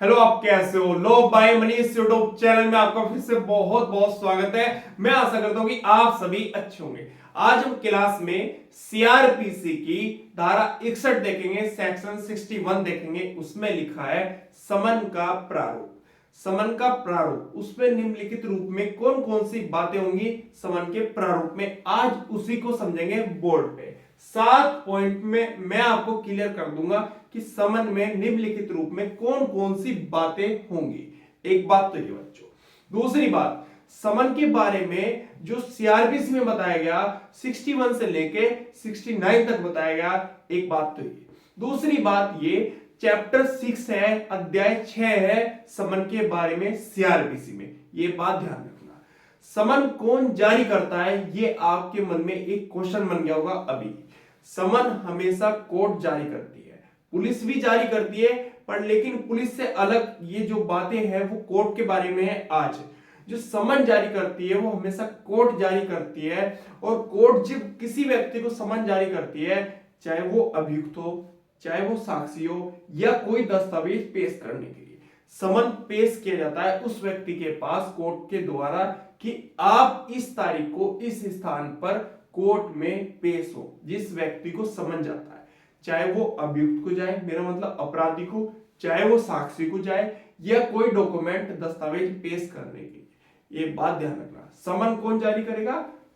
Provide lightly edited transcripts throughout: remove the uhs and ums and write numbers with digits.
Hello, आप कैसे हो? लो भाई मनीष यूट्यूब चैनल में आपका फिर से बहुत बहुत स्वागत है। मैं आशा करता हूं कि आप सभी अच्छे होंगे। आज हम क्लास में सीआरपीसी की धारा 61 देखेंगे, सेक्शन 61 देखेंगे। उसमें लिखा है समन का प्रारूप। समन का प्रारूप, उसमें निम्नलिखित रूप में कौन कौन सी बातें होंगी समन के प्रारूप में, आज उसी को समझेंगे बोर्ड पे। 7 पॉइंट में मैं आपको क्लियर कर दूंगा कि समन में निम्नलिखित रूप में कौन कौन सी बातें होंगी। एक बात तो ये बच्चों। दूसरी बात, समन के बारे में जो सीआरपीसी में बताया गया 61 से लेके 69 तक बताया गया, एक बात तो ये। दूसरी बात ये, चैप्टर 6 है, अध्याय 6 है समन के बारे में सीआरपीसी में, ये बात ध्यान रखना। समन कौन जारी करता है, ये आपके मन में एक क्वेश्चन बन गया होगा अभी। समन हमेशा कोर्ट जारी करती है, पुलिस भी जारी करती है, पर लेकिन पुलिस से अलग ये जो बातें हैं वो कोर्ट के बारे में है। आज जो समन जारी करती है वो हमेशा कोर्ट जारी करती है, और कोर्ट जब किसी व्यक्ति को समन जारी करती है, चाहे वो अभियुक्त हो, चाहे वो साक्षी हो, या कोई दस्तावेज पेश करने के लिए समन पेश किया जाता है उस व्यक्ति के पास कोर्ट के द्वारा कि आप इस तारीख को इस स्थान पर कोर्ट में पेश हो। जिस व्यक्ति को समन जाता है, चाहे वो अभियुक्त को जाए, मेरा मतलब अपराधी को, चाहे वो साक्षी को जाए, या कोई डॉक्यूमेंट दस्तावेज पेश करने के लिए, ये बात ध्यान रखना। समन कौन जारी करेगा?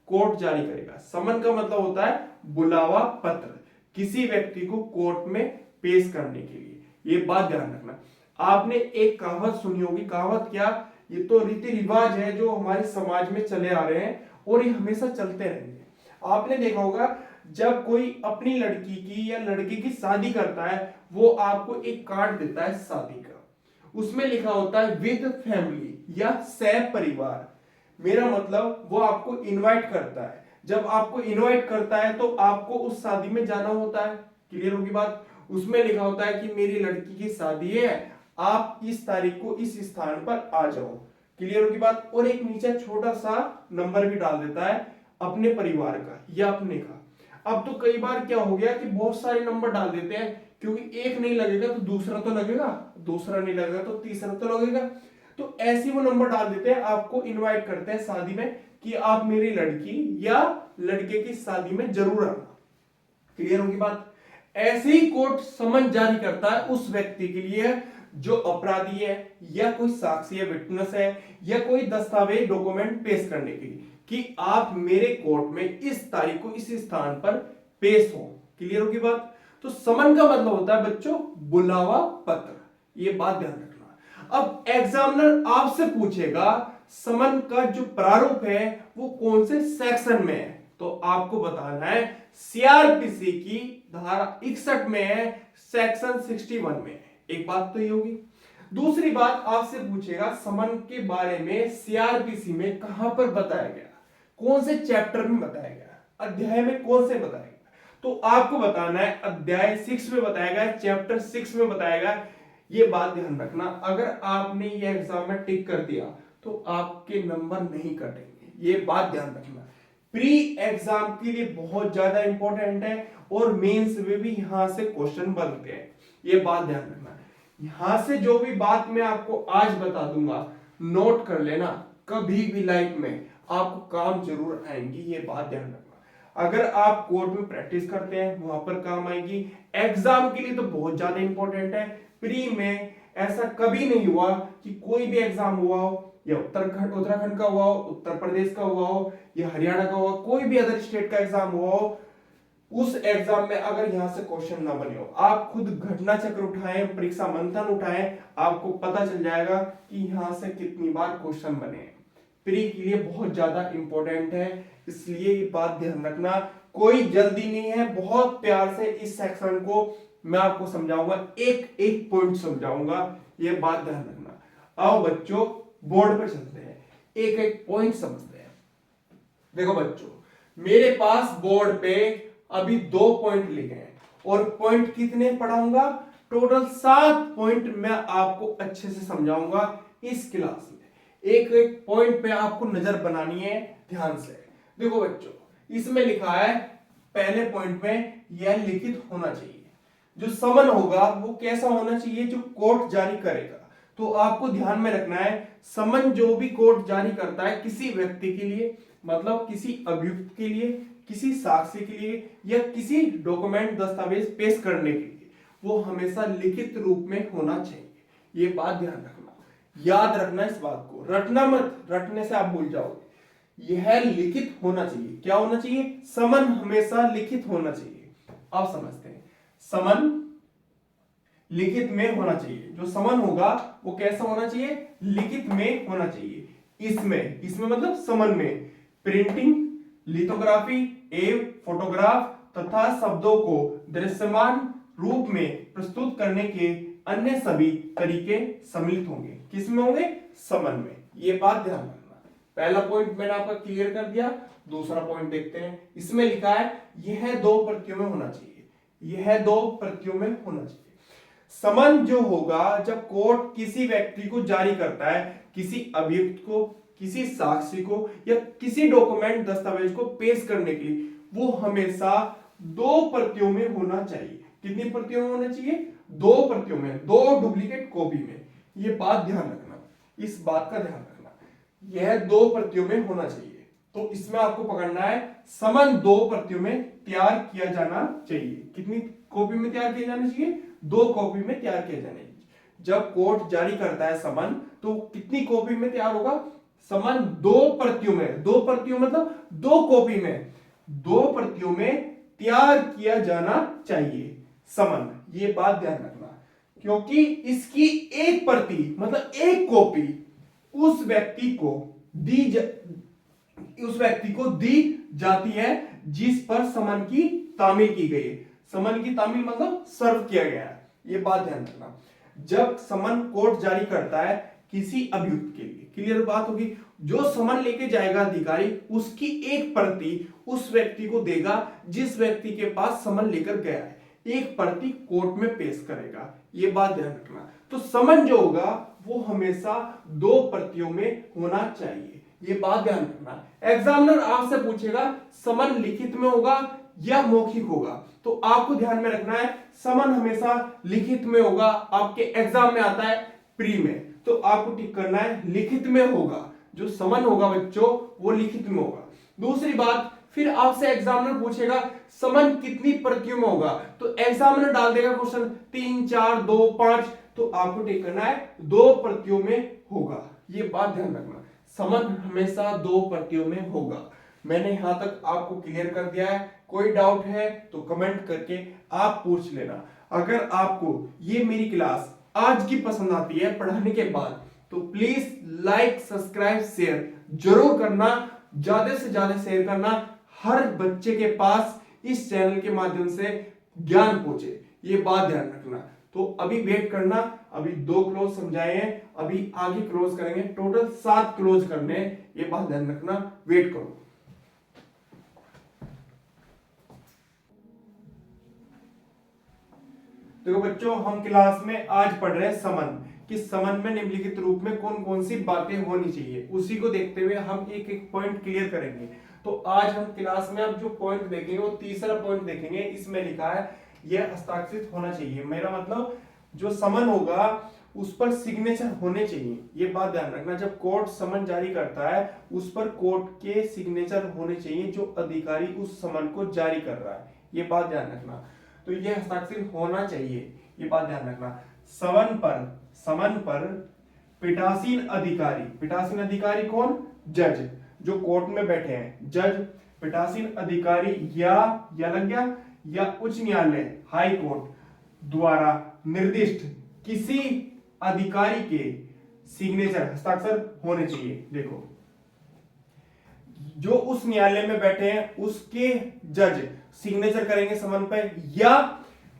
कोर्ट जारी करेगा। समन का मतलब होता है बुलावा पत्र, किसी व्यक्ति को कोर्ट में पेश करने के लिए, ये बात ध्यान रखना। आपने एक कहावत सुनी होगी, कहावत क्या, ये तो रीति रिवाज है जो हमारे समाज में चले आ रहे हैं और ये हमेशा चलते रहेंगे। आपने देखा होगा जब कोई अपनी लड़की की या लड़के की शादी करता है, वो आपको एक कार्ड देता है शादी का, उसमें लिखा होता है विद फैमिली या सह परिवार। मेरा मतलब वो आपको इनवाइट करता है। जब आपको इनवाइट करता है तो आपको उस शादी में जाना होता है। क्लियर होगी बात? उसमें लिखा होता है कि मेरी लड़की की शादी है, आप इस तारीख को इस स्थान पर आ जाओ। क्लियर होगी बात? और एक नीचे छोटा सा नंबर भी डाल देता है अपने परिवार का या अपने का। अब तो कई बार क्या हो गया कि बहुत सारे नंबर डाल देते हैं, क्योंकि एक नहीं लगेगा तो दूसरा तो लगेगा, दूसरा नहीं लगेगा तो तीसरा तो लगेगा। तो ऐसे वो नंबर डाल देते हैं, आपको इनवाइट करते हैं शादी में कि आप मेरी लड़की या लड़के की शादी में जरूर आना। क्लियर होगी बात? ऐसे ही कोर्ट समन जारी करता है उस व्यक्ति के लिए जो अपराधी है, या कोई साक्षी है, विटनेस है, या कोई दस्तावेज डॉक्यूमेंट पेश करने के लिए कि आप मेरे कोर्ट में इस तारीख को इस स्थान पर पेश हो। क्लियर होगी बात? तो समन का मतलब होता है बच्चों बुलावा पत्र, ये बात ध्यान रखना। अब एग्जामिनर आपसे पूछेगा समन का जो प्रारूप है वो कौन से सेक्शन में है, तो आपको बताना है सीआरपीसी की धारा 61 में है, सेक्शन 61 में है। एक बात तो ये होगी। दूसरी बात, आपसे पूछेगा समन के बारे में सीआरपीसी में कहां पर बताया गया, कौन से चैप्टर में बताया गया, अध्याय में कौन से बताया गया, तो आपको बताना है अध्याय 6 में बताया गया, चैप्टर 6 में बताया गया। ये बात ध्यान रखना। अगर आपने ये एग्जाम में टिक कर दिया तो आपके नंबर नहीं कटेंगे, ये बात ध्यान रखना। प्री एग्जाम के लिए बहुत ज्यादा इंपॉर्टेंट है, और मेंस में भी यहां से क्वेश्चन बनते हैं, ये बात ध्यान रखना। यहां से जो भी बात मैं आपको आज बता दूंगा नोट कर लेना, कभी भी लाइफ में आपको काम जरूर आएंगी, ये बात ध्यान रखना। अगर आप कोर्ट में प्रैक्टिस करते हैं वहां पर काम आएगी, एग्जाम के लिए तो बहुत ज्यादा इंपॉर्टेंट है। प्री में ऐसा कभी नहीं हुआ कि कोई भी एग्जाम हुआ हो, या उत्तराखंड का हुआ हो, उत्तर प्रदेश का हुआ हो, या हरियाणा का हुआ, कोई भी अदर स्टेट का एग्जाम हुआ हो, उस एग्जाम में अगर यहां से क्वेश्चन ना बने हो, आप खुद घटना चक्र उठाएं, परीक्षा मंथन उठाएं, आपको पता चल जाएगा कि यहां से कितनी बार क्वेश्चन बने हैं। प्री के लिए बहुत ज्यादा इंपॉर्टेंट है, इसलिए ये बात ध्यान रखना। कोई जल्दी नहीं है, बहुत प्यार से इस सेक्शन को मैं आपको समझाऊंगा, एक एक पॉइंट समझाऊंगा, ये बात ध्यान रखना। आओ बच्चों बोर्ड पर चलते हैं, एक एक पॉइंट समझते हैं। देखो बच्चों, मेरे पास बोर्ड पे अभी 2 पॉइंट लिखे हैं, और पॉइंट कितने पढ़ाऊंगा, टोटल 7 पॉइंट मैं आपको अच्छे से समझाऊंगा इस क्लास में। एक एक पॉइंट पे आपको नजर बनानी है ध्यान से। देखो बच्चों, इसमें लिखा है पहले पॉइंट में यह लिखित होना चाहिए। जो समन होगा वो कैसा होना चाहिए, जो कोर्ट जारी करेगा। तो आपको ध्यान में रखना है समन जो भी कोर्ट जारी करता है किसी व्यक्ति के लिए, मतलब किसी अभियुक्त के लिए, किसी साक्षी के लिए या किसी डॉक्यूमेंट दस्तावेज पेश करने के लिए, वो हमेशा लिखित रूप में होना चाहिए। ये बात ध्यान रखना, याद रखना इस बात को, रटना मत, रटने से आप भूल जाओगे। यह लिखित होना चाहिए। क्या होना चाहिए? समन हमेशा लिखित होना चाहिए। आप समझते हैं, समन लिखित में होना चाहिए। जो समन होगा वो कैसा होना चाहिए? लिखित में होना चाहिए। इसमें मतलब समन में प्रिंटिंग, लिथोग्राफी एवं फोटोग्राफ तथा शब्दों को दृश्यमान रूप में प्रस्तुत करने के अन्य सभी तरीके सम्मिलित होंगे। किसमें होंगे? समन में। ये बात ध्यान रखना। पहला पॉइंट मैंने आपका क्लियर कर दिया। दूसरा पॉइंट देखते हैं। इसमें लिखा है यह 2 प्रतियों में होना चाहिए। यह 2 प्रतियों में होना चाहिए। समन जो होगा जब कोर्ट किसी व्यक्ति को जारी करता है, किसी अभियुक्त को, किसी साक्षी को या किसी डॉक्यूमेंट दस्तावेज को पेश करने के लिए, वो हमेशा 2 प्रतियों में होना चाहिए। कितनी प्रतियों में होना चाहिए? 2 प्रतियों में, 2 डुप्लीकेट कॉपी में। ये बात ध्यान रखना, इस बात का ध्यान रखना, यह 2 प्रतियों में होना चाहिए। तो इसमें आपको पकड़ना है समन 2 प्रतियों में तैयार किया जाना चाहिए। कितनी कॉपी में तैयार किया जाना चाहिए? 2 कॉपी में तैयार किया जाना चाहिए। जब कोर्ट जारी करता है समन, तो कितनी कॉपी में तैयार होगा? समन 2 प्रतियों में, 2 प्रतियों मतलब 2 कॉपी में, 2 प्रतियों में तैयार किया जाना चाहिए समन। ये बात ध्यान रखना, क्योंकि इसकी एक प्रति मतलब एक कॉपी उस व्यक्ति को दी जाती है जिस पर समन की तामील की गई है। समन की तामील मतलब सर्व किया गया है। ये बात ध्यान रखना। जब समन कोर्ट जारी करता है किसी अभियुक्त के लिए, क्लियर बात होगी, जो समन लेके जाएगा अधिकारी, उसकी एक प्रति उस व्यक्ति को देगा जिस व्यक्ति के पास समन लेकर गया है। एक प्रति कोर्ट में पेश करेगा। ये बात ध्यान रखना। तो समन जो होगा वो हमेशा 2 प्रतियों में होना चाहिए। ये बात ध्यान रखना। एग्जामिनर आपसे पूछेगा समन लिखित में होगा या मौखिक होगा, तो आपको ध्यान में रखना है समन हमेशा लिखित में होगा। आपके एग्जाम में आता है प्री में, तो आपको टिक करना है लिखित में होगा। जो समन होगा बच्चों वो लिखित में होगा। दूसरी बात, फिर आपसे एग्जामिनर पूछेगा समन कितनी प्रतियों में होगा, तो एग्जामिनर डाल देगा क्वेश्चन 3, 4, 2, 5, तो आपको टिक करना है 2 प्रतियों में होगा। ये बात ध्यान रखना, समन हमेशा 2 प्रतियों में होगा। मैंने यहां तक आपको क्लियर कर दिया है। कोई डाउट है तो कमेंट करके आप पूछ लेना। अगर आपको ये मेरी क्लास आज की पसंद आती है पढ़ाने के बाद, तो प्लीज लाइक, सब्सक्राइब, शेयर जरूर करना। ज्यादा से ज्यादा शेयर करना, हर बच्चे के पास इस चैनल के माध्यम से ज्ञान पहुंचे। ये बात ध्यान रखना। तो अभी वेट करना, अभी 2 क्लोज समझाए हैं, अभी आगे क्लोज करेंगे। टोटल 7 क्लोज करने हैं। ये बात ध्यान रखना, वेट करो। देखो बच्चों, हम क्लास में आज पढ़ रहे हैं समन, कि समन में निम्नलिखित रूप में कौन कौन सी बातें होनी चाहिए। उसी को देखते हुए हम एक एक पॉइंट क्लियर करेंगे। तो आज हम क्लास में अब जो पॉइंट देखेंगे वो तीसरा पॉइंट देखेंगे। इसमें लिखा है यह हस्ताक्षरित होना चाहिए। मेरा मतलब जो समन होगा उस पर सिग्नेचर होने चाहिए। ये बात ध्यान रखना, जब कोर्ट समन जारी करता है उस पर कोर्ट के सिग्नेचर होने चाहिए जो अधिकारी उस समन को जारी कर रहा है। ये बात ध्यान रखना। तो यह हस्ताक्षरित होना चाहिए, ये बात ध्यान रखना। समन पर पीठासीन अधिकारी कौन? जज, जो कोर्ट में बैठे हैं, जज, पीठासीन अधिकारी या लग गया, या उच्च न्यायालय, हाई कोर्ट द्वारा निर्दिष्ट किसी अधिकारी के सिग्नेचर, हस्ताक्षर होने चाहिए। देखो, जो उस न्यायालय में बैठे हैं उसके जज सिग्नेचर करेंगे समन पर, या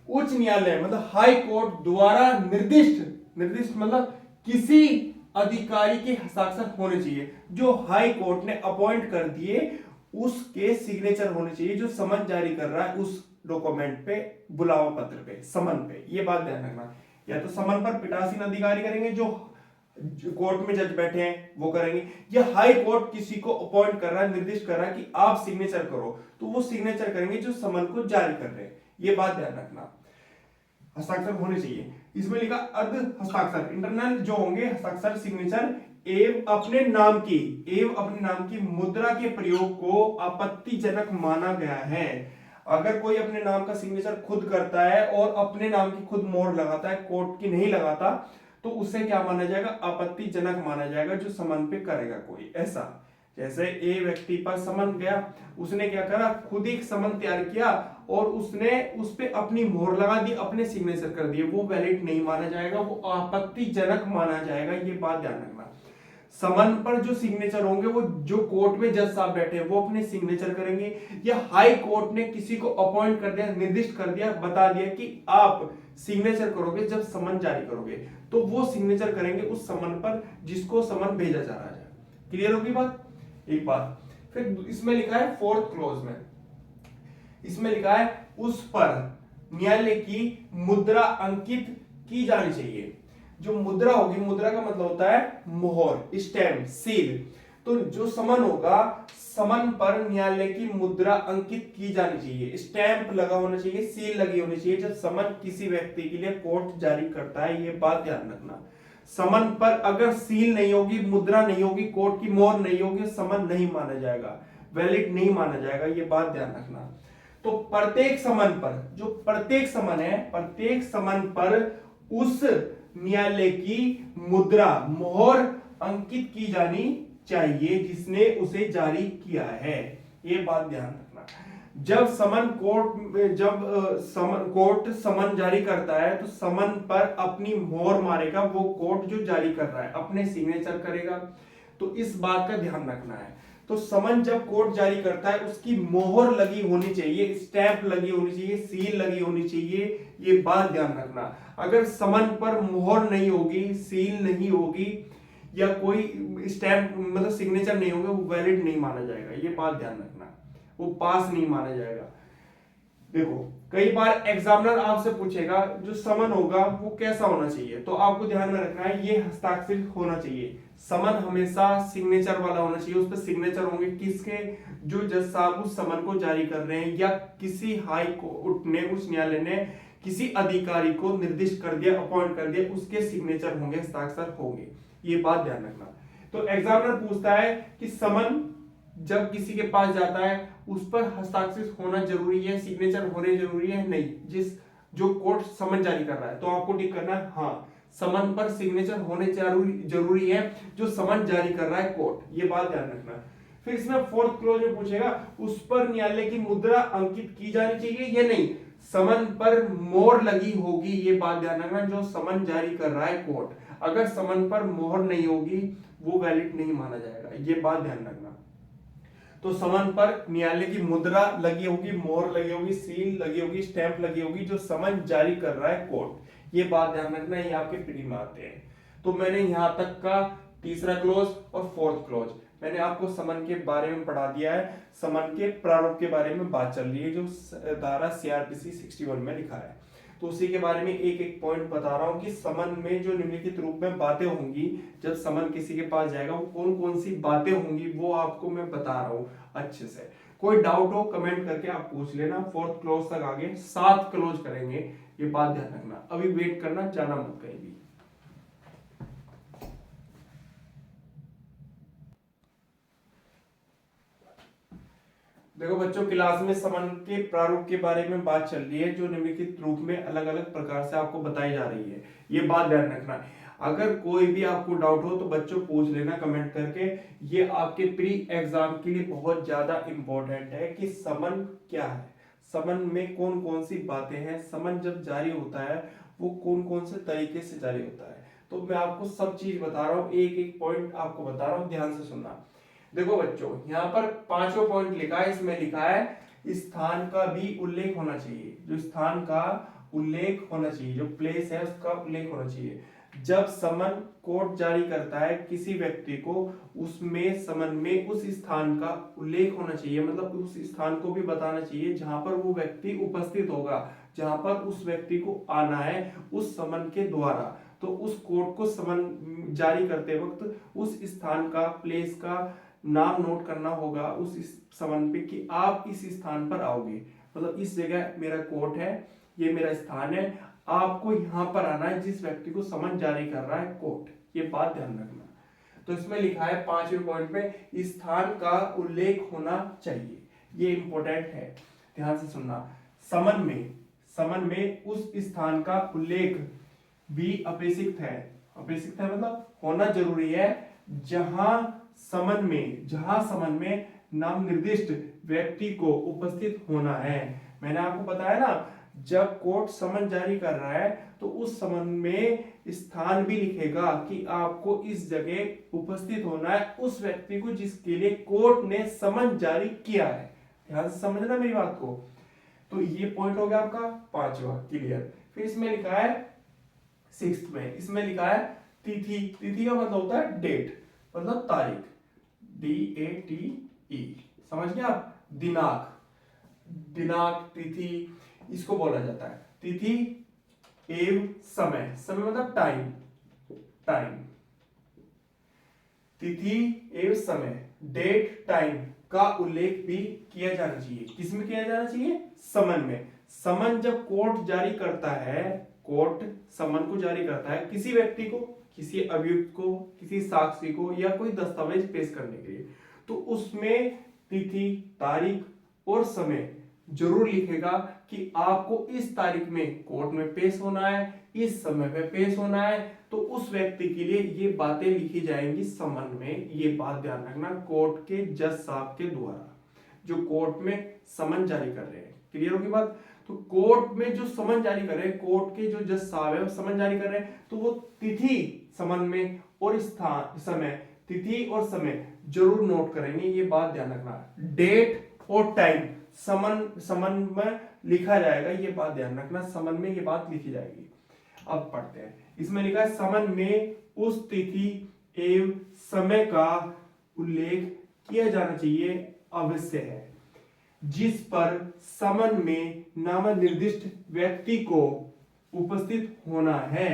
उच्च न्यायालय मतलब हाई कोर्ट द्वारा निर्दिष्ट मतलब किसी अधिकारी के हस्ताक्षर होने चाहिए, जो हाई कोर्ट ने अपॉइंट कर दिए उसके सिग्नेचर होने चाहिए, जो समन जारी कर रहा है उस डॉक्यूमेंट पे, बुलावा पत्र पे, समन पे। ये बात ध्यान रखना। या तो समन पर पीठासीन अधिकारी करेंगे, जो कोर्ट में जज बैठे हैं वो करेंगे, या हाई कोर्ट किसी को अपॉइंट कर रहा है, निर्दिष्ट कर रहा है कि आप सिग्नेचर करो, तो वो सिग्नेचर करेंगे जो समन को जारी कर रहे हैं। ये बात ध्यान रखना। हस्ताक्षर होने चाहिए। इसमें लिखा अर्ध हस्ताक्षर, इंटरनल जो होंगे हस्ताक्षर सिग्नेचर एवं अपने नाम की मुद्रा के प्रयोग को आपत्तिजनक माना गया है। अगर कोई अपने नाम का सिग्नेचर खुद करता है और अपने नाम की खुद मोहर लगाता है, कोर्ट की नहीं लगाता, तो उसे क्या माना जाएगा? आपत्तिजनक माना जाएगा, जो समन पे करेगा कोई ऐसा। जैसे ए व्यक्ति पर समन गया, उसने क्या करा? खुद एक समन तैयार किया और उसने उस पे अपनी मोहर लगा दी, अपने सिग्नेचर कर दिए, वो वैलिड नहीं माना जाएगा, वो आपत्तिजनक माना जाएगा। ये बात ध्यान रखना। समन पर जो सिग्नेचर होंगे वो जो कोर्ट में जज साहब बैठे हैं वो अपने सिग्नेचर करेंगे, या हाई कोर्ट ने किसी को अपॉइंट कर दिया, निर्दिष्ट कर दिया, बता दिया कि आप सिग्नेचर करोगे जब समन जारी करोगे, तो वो सिग्नेचर करेंगे उस समन पर जिसको समन भेजा जा रहा है। क्लियर होगी बात? एक बात। फिर इसमें लिखा है फोर्थ क्लॉज में, इसमें लिखा है उस पर न्यायालय की मुद्रा अंकित की जानी चाहिए। जो मुद्रा होगी, मुद्रा का मतलब होता है मोहर, स्टैम्प, सील। तो जो समन होगा, समन पर न्यायालय की मुद्रा अंकित की जानी चाहिए, स्टैंप लगा होना चाहिए, सील लगी होनी चाहिए जब समन किसी व्यक्ति के लिए कोर्ट जारी करता है। ये बात ध्यान रखना। समन पर अगर सील नहीं होगी, मुद्रा नहीं होगी, कोर्ट की मोहर नहीं होगी, समन नहीं माना जाएगा, वैलिड नहीं माना जाएगा। ये बात ध्यान रखना। तो प्रत्येक समन पर, जो प्रत्येक समन है, प्रत्येक समन पर उस न्यायालय की मुद्रा, मोहर अंकित की जानी चाहिए जिसने उसे जारी किया है। ये बात ध्यान रखना। जब समन कोर्ट, कोर्ट समन जारी करता है तो समन पर अपनी मोहर मारेगा, वो कोर्ट जो जारी कर रहा है अपने सिग्नेचर करेगा। तो इस बात का ध्यान रखना है। तो समन जब कोर्ट जारी करता है उसकी मोहर लगी होनी चाहिए, स्टैंप लगी होनी चाहिए, सील लगी होनी चाहिए। ये बात ध्यान रखना। अगर समन पर मोहर नहीं होगी, सील नहीं होगी, या कोई स्टैंप मतलब सिग्नेचर नहीं होगा, वो वैलिड नहीं माना जाएगा। ये बात ध्यान रखना, वो पास नहीं माना जाएगा। देखो, कई बार एग्जामिनर आपसे पूछेगा जो समन होगा वो कैसा होना चाहिए, तो आपको ध्यान में रखना है ये हस्ताक्षरित होना चाहिए। समन हमेशा सिग्नेचर वाला होना चाहिए, उस पर सिग्नेचर होंगे किसके? जो जज साहब उस समन को जारी कर रहे हैं, या किसी हाई कोर्ट ने, उस न्यायालय ने किसी अधिकारी को निर्दिष्ट कर दिया, अपॉइंट कर दिया, उसके सिग्नेचर होंगे, हस्ताक्षर होंगे। ये बात ध्यान रखना। तो एग्जामिनर पूछता है कि समन जब किसी के पास जाता है उस पर हस्ताक्षरित होना जरूरी है, सिग्नेचर होने जरूरी है? नहीं। जिस जो कोर्ट समन जारी कर रहा है, तो आपको टिक करना है हाँ, समन पर सिग्नेचर होने जरूरी है जो समन जारी कर रहा है कोर्ट। ये बात ध्यान रखना। फिर इसमें फोर्थ क्लॉज में पूछेगा उस पर न्यायालय की मुद्रा अंकित की जानी चाहिए या नहीं, समन पर मोहर लगी होगी। ये बात ध्यान रखना, जो समन जारी कर रहा है कोर्ट, अगर समन पर मोहर नहीं होगी वो वैलिड नहीं माना जाएगा। ये बात ध्यान रखना। तो समन पर न्यायालय की मुद्रा लगी होगी, मोहर लगी होगी, सील लगी होगी, स्टैंप लगी होगी, जो समन जारी कर रहा है कोर्ट। ये बात ध्यान रखना, ये आपके पीडी में आते हैं। तो मैंने यहां तक का तीसरा क्लॉज और फोर्थ क्लॉज मैंने आपको समन के बारे में पढ़ा दिया है। समन के प्रारूप के बारे में बात चल रही है जो धारा सीआरपीसी 61 में लिखा है। तो उसी के बारे में एक एक पॉइंट बता रहा हूं कि समन में जो निम्नलिखित रूप में बातें होंगी, जब समन किसी के पास जाएगा वो कौन कौन सी बातें होंगी वो आपको मैं बता रहा हूं अच्छे से। कोई डाउट हो कमेंट करके आप पूछ लेना। फोर्थ क्लोज तक आगे 7 क्लोज करेंगे, ये बात ध्यान रखना। अभी वेट करना, जाना मत कहीं भी। देखो बच्चों, क्लास में समन के प्रारूप के बारे में बात चल रही है जो निम्नलिखित रूप में अलग अलग प्रकार से आपको बताई जा रही है। ये बात ध्यान रखना है। अगर कोई भी आपको डाउट हो तो बच्चों पूछ लेना कमेंट करके। ये आपके प्री एग्जाम के लिए बहुत ज्यादा इंपॉर्टेंट है कि समन क्या है, समन में कौन कौन सी बातें हैं, समन जब जारी होता है वो कौन कौन से तरीके से जारी होता है। तो मैं आपको सब चीज बता रहा हूँ, एक एक पॉइंट आपको बता रहा हूँ, ध्यान से सुनना। देखो बच्चों, यहाँ पर 5वां पॉइंट लिखा है, इसमें लिखा है स्थान का भी उल्लेख होना चाहिए। जो स्थान का उल्लेख होना चाहिए, जो प्लेस है उसका उल्लेख होना चाहिए। जब समन कोर्ट जारी करता है किसी व्यक्ति को, उसमें समन में उस स्थान का उल्लेख होना चाहिए, मतलब उस स्थान को भी बताना चाहिए जहां पर वो व्यक्ति उपस्थित होगा, जहां पर उस व्यक्ति को आना है उस समन के द्वारा। तो उस कोर्ट को समन जारी करते वक्त उस स्थान का, प्लेस का नाम नोट करना होगा उस समन पे कि आप इस स्थान पर आओगे, मतलब इस जगह मेरा कोर्ट है, ये मेरा स्थान है, आपको यहां पर आना है जिस व्यक्ति को समन जारी कर रहा है कोर्ट, ये बात ध्यान रखना। तो इसमें लिखा है 5वें पॉइंट में स्थान का उल्लेख होना चाहिए, ये इंपॉर्टेंट है, ध्यान से सुनना। समन में उस स्थान का उल्लेख भी अपेक्षित है, अपेक्षित है मतलब होना जरूरी है, जहां समन में नाम निर्दिष्ट व्यक्ति को उपस्थित होना है। मैंने आपको बताया ना, जब कोर्ट समन जारी कर रहा है तो उस समन में स्थान भी लिखेगा कि आपको इस जगह उपस्थित होना है उस व्यक्ति को जिसके लिए कोर्ट ने समन जारी किया है। ध्यान से समझना मेरी बात को। तो ये पॉइंट हो गया आपका 5वां, क्लियर। फिर इसमें लिखा है 6th में, इसमें लिखा है तिथि। तिथि का मतलब होता है डेट, मतलब तारीख, DATE, समझ गए आप। दिनांक तिथि इसको बोला जाता है। तिथि एवं समय, समय मतलब टाइम, तिथि एवं समय, डेट, टाइम का उल्लेख भी किया जाना चाहिए। किसमें किया जाना चाहिए? समन में। समन जब कोर्ट जारी करता है, कोर्ट समन को जारी करता है किसी व्यक्ति को, किसी अभियुक्त को, किसी साक्षी को या कोई दस्तावेज पेश करने के लिए, तो उसमें तिथि, तारीख और समय जरूर लिखेगा कि आपको इस तारीख में कोर्ट में पेश होना है, इस समय पे पेश होना है। तो उस व्यक्ति के लिए ये बातें लिखी जाएंगी समन में। ये बात ध्यान रखना, कोर्ट के जज साहब के द्वारा, जो कोर्ट में समन जारी कर रहे हैं। क्लियर होगी बात। तो कोर्ट में जो समन जारी कर रहे हैं, कोर्ट के जो जज साहब है वो समन जारी कर रहे हैं, तो वो तिथि समन में और स्थान, समय, तिथि और समय जरूर नोट करेंगे। ये बात ध्यान रखना। डेट और टाइम समन में लिखा जाएगा, ये बात ध्यान रखना, समन में ये बात लिखी जाएगी। अब पढ़ते हैं। इसमें लिखा है समन में उस तिथि एवं समय का उल्लेख किया जाना चाहिए, अवश्य है, जिस पर समन में नाम निर्दिष्ट व्यक्ति को उपस्थित होना है।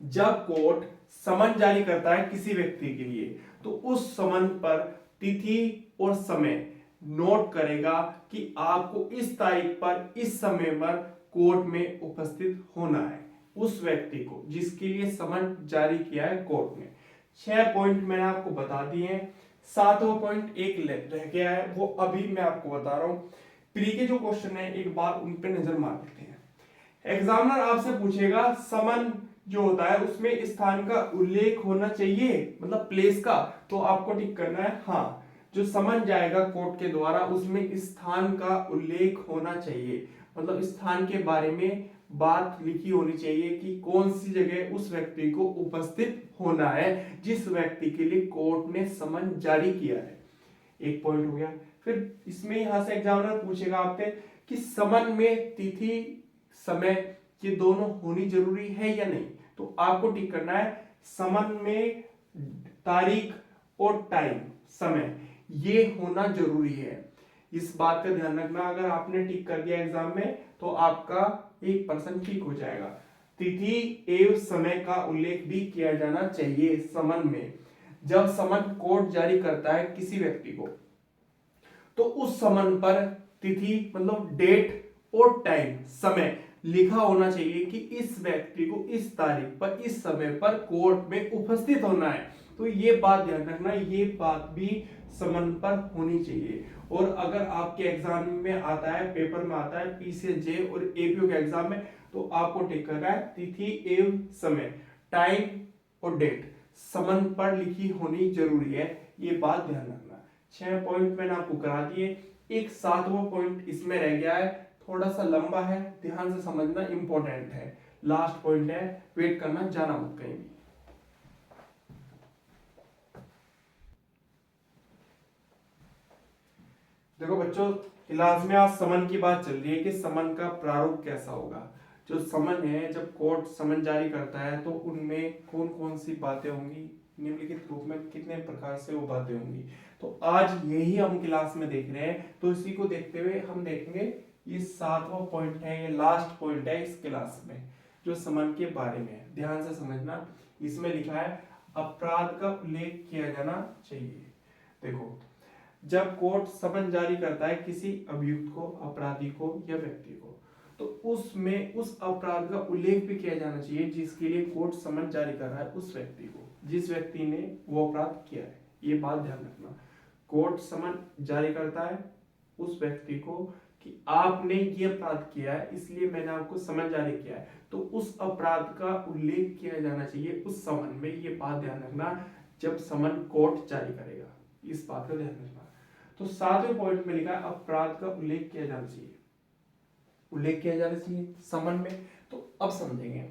जब कोर्ट समन जारी करता है किसी व्यक्ति के लिए, तो उस समन पर तिथि और समय नोट करेगा कि आपको इस तारीख पर, इस समय पर कोर्ट में उपस्थित होना है उस व्यक्ति को जिसके लिए समन जारी किया है कोर्ट ने। 6 पॉइंट मैंने आपको बता दिए हैं। 7वां पॉइंट एक रह गया है, वो अभी मैं आपको बता रहा हूं। प्री के जो क्वेश्चन है एक बार उन पे नजर मार लेते हैं। एग्जामिनर आपसे पूछेगा समन जो होता है उसमें स्थान का उल्लेख होना चाहिए, मतलब प्लेस का, तो आपको टिक करना है हाँ। जो समन जाएगा कोर्ट के द्वारा उसमें स्थान का उल्लेख होना चाहिए, मतलब स्थान के बारे में बात लिखी होनी चाहिए कि कौन सी जगह उस व्यक्ति को उपस्थित होना है जिस व्यक्ति के लिए कोर्ट ने समन जारी किया है। एक पॉइंट हो गया। फिर इसमें यहां से एग्जामिनर पूछेगा आपसे कि समन में तिथि, समय ये दोनों होनी जरूरी है या नहीं, तो आपको टिक करना है समन में तारीख और टाइम, समय ये होना जरूरी है। इस बात का ध्यान रखना, अगर आपने टिक कर दिया एग्जाम में तो आपका 1% ठीक हो जाएगा। तिथि एवं समय का उल्लेख भी किया जाना चाहिए समन में। जब समन कोर्ट जारी करता है किसी व्यक्ति को, तो उस समन पर तिथि मतलब डेट और टाइम, समय लिखा होना चाहिए कि इस व्यक्ति को इस तारीख पर, इस समय पर कोर्ट में उपस्थित होना है। तो ये बात ध्यान रखना, ये बात भी समन पर होनी चाहिए। और अगर आपके एग्जाम में आता है, पेपर में आता है पीसीजे और एपीओ के एग्जाम में, तो आपको टिक करना है तिथि एवं समय, टाइम और डेट समन पर लिखी होनी जरूरी है, ये बात ध्यान रखना। 6 पॉइंट मैंने आपको करा दिए। एक 7वां पॉइंट इसमें रह गया है, थोड़ा सा लंबा है, ध्यान से समझना, इंपॉर्टेंट है, लास्ट पॉइंट है, वेट करना, जाना मत कहीं भी। देखो बच्चों, क्लास में आज समन की बात चल रही है कि समन का प्रारूप कैसा होगा। जो समन है, जब कोर्ट समन जारी करता है तो उनमें कौन कौन सी बातें होंगी, निम्नलिखित रूप में कितने प्रकार से वो बातें होंगी, तो आज यही हम क्लास में देख रहे हैं। तो इसी को देखते हुए हम देखेंगे, ये 7वां पॉइंट है, ये लास्ट पॉइंट है इस क्लास में जो समन के बारे में है। ध्यान से समझना। इसमें लिखा है अपराध का उल्लेख किया जाना चाहिए। देखो, जब कोर्ट समन जारी करता है किसी अभियुक्त को, अपराधी को या व्यक्ति को, तो उसमें उस अपराध का उल्लेख भी किया जाना चाहिए जिसके लिए कोर्ट समन जारी कर रहा है उस व्यक्ति को, जिस व्यक्ति ने वो अपराध किया है। ये बात ध्यान रखना, कोर्ट समन जारी करता है उस व्यक्ति को कि आपने ये अपराध किया है इसलिए मैंने आपको समन जारी किया है, तो उस अपराध का उल्लेख किया जाना चाहिए उस समन में। ये बात ध्यान रखना जब समन कोर्ट जारी करेगा, इस बात का ध्यान रखना। तो 7वें पॉइंट में लिखा है अपराध का उल्लेख किया जाना चाहिए, उल्लेख किया जाना चाहिए समन में। तो अब समझेंगे,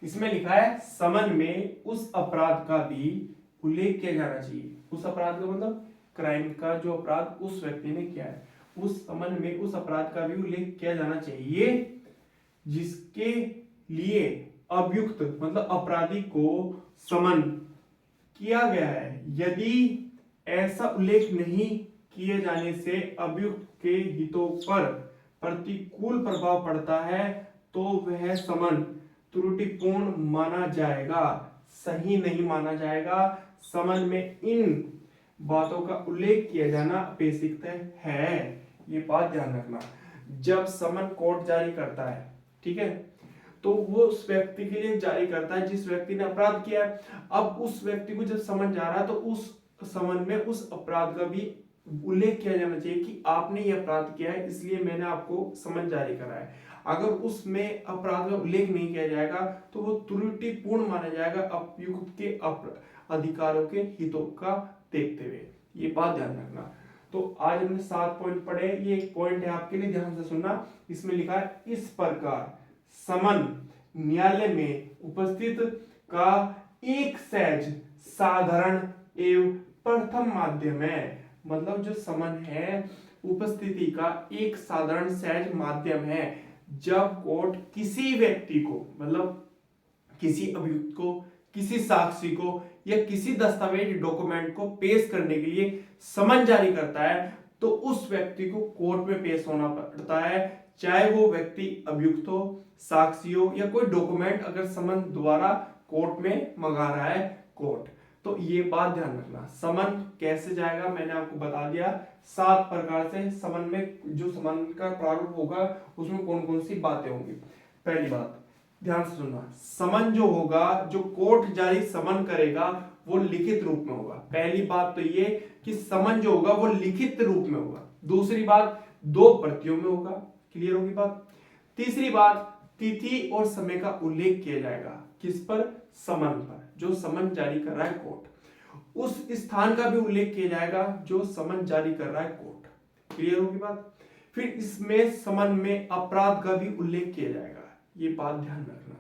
इसमें लिखा है समन में उस अपराध का भी उल्लेख किया जाना चाहिए। उस अपराध का मतलब क्राइम का जो अपराध उस व्यक्ति ने किया है, उस समन में उस अपराध का भी उल्लेख किया जाना चाहिए जिसके लिए अभियुक्त मतलब अपराधी को समन किया गया है। यदि ऐसा उल्लेख नहीं किए जाने से अभियुक्त के हितों पर प्रतिकूल प्रभाव पड़ता है तो वह समन त्रुटिपूर्ण माना जाएगा, सही नहीं माना जाएगा। समन में इन बातों का उल्लेख किया जाना अपेक्षित है, ये बात ध्यान रखना। जब समन कोर्ट जारी करता है, ठीक है, तो वो उस व्यक्ति के लिए जारी करता है जिस व्यक्ति ने अपराध किया है। अब उस व्यक्ति को जब समन जा रहा है तो उस समन में उस अपराध का भी उल्लेख किया जाना चाहिए कि आपने ये अपराध किया है इसलिए मैंने आपको समन जारी करा है। अगर उसमें अपराध का उल्लेख नहीं किया जाएगा तो वो त्रुटिपूर्ण माना जाएगा अभियुक्त के अधिकारों के हितों का देखते हुए, ये बात ध्यान रखना। तो आज हमने 7 पॉइंट पढ़े, ये एक पॉइंट है आपके लिए, ध्यान से सुनना। इसमें लिखा है इस प्रकार समन न्यायालय में उपस्थित का एक सहज साधारण एवं प्रथम माध्यम है। मतलब जो समन है उपस्थिति का एक साधारण सहज माध्यम है जब कोर्ट किसी व्यक्ति को मतलब किसी अभियुक्त को, किसी साक्षी को या किसी दस्तावेज डॉक्यूमेंट को पेश करने के लिए समन जारी करता है तो उस व्यक्ति को कोर्ट में पेश होना पड़ता है, चाहे वो व्यक्ति अभियुक्त हो, साक्षी हो या कोई डॉक्यूमेंट अगर समन द्वारा कोर्ट में मंगा रहा है कोर्ट। तो ये बात ध्यान रखना। समन कैसे जाएगा मैंने आपको बता दिया, 7 प्रकार से समन में जो समन का प्रारूप होगा उसमें कौन कौन सी बातें होंगी। पहली बात ध्यान से सुनना, समन जो होगा, जो कोर्ट जारी समन करेगा वो लिखित रूप में होगा। पहली बात तो ये कि समन जो होगा वो लिखित रूप में होगा। दूसरी बात 2 प्रतियों में होगा, क्लियर होगी बात। तीसरी बात तिथि और समय का उल्लेख किया जाएगा, किस पर, समन पर, जो समन जारी कर रहा है कोर्ट। उस स्थान का भी उल्लेख किया जाएगा जो समन जारी कर रहा है कोर्ट, क्लियर होगी बात। फिर इसमें समन में अपराध का भी उल्लेख किया जाएगा, ये बात ध्यान रखना।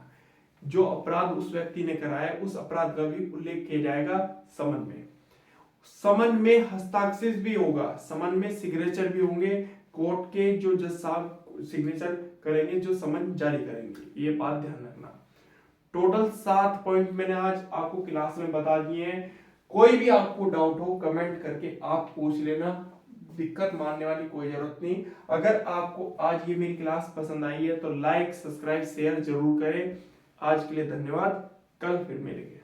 जो अपराध उस व्यक्ति ने करा है उस अपराध का भी उल्लेख किया जाएगा समन में। समन में हस्ताक्षर भी होगा, समन में सिग्नेचर भी होंगे, कोर्ट के जो जज साहब सिग्नेचर करेंगे जो समन जारी करेंगे, ये बात ध्यान रखना। टोटल 7 पॉइंट मैंने आज आपको क्लास में बता दिए हैं। कोई भी आपको डाउट हो कमेंट करके आप पूछ लेना, दिक्कत मानने वाली कोई जरूरत नहीं। अगर आपको आज ये मेरी क्लास पसंद आई है तो लाइक, सब्सक्राइब, शेयर जरूर करें। आज के लिए धन्यवाद, कल फिर मिलेंगे।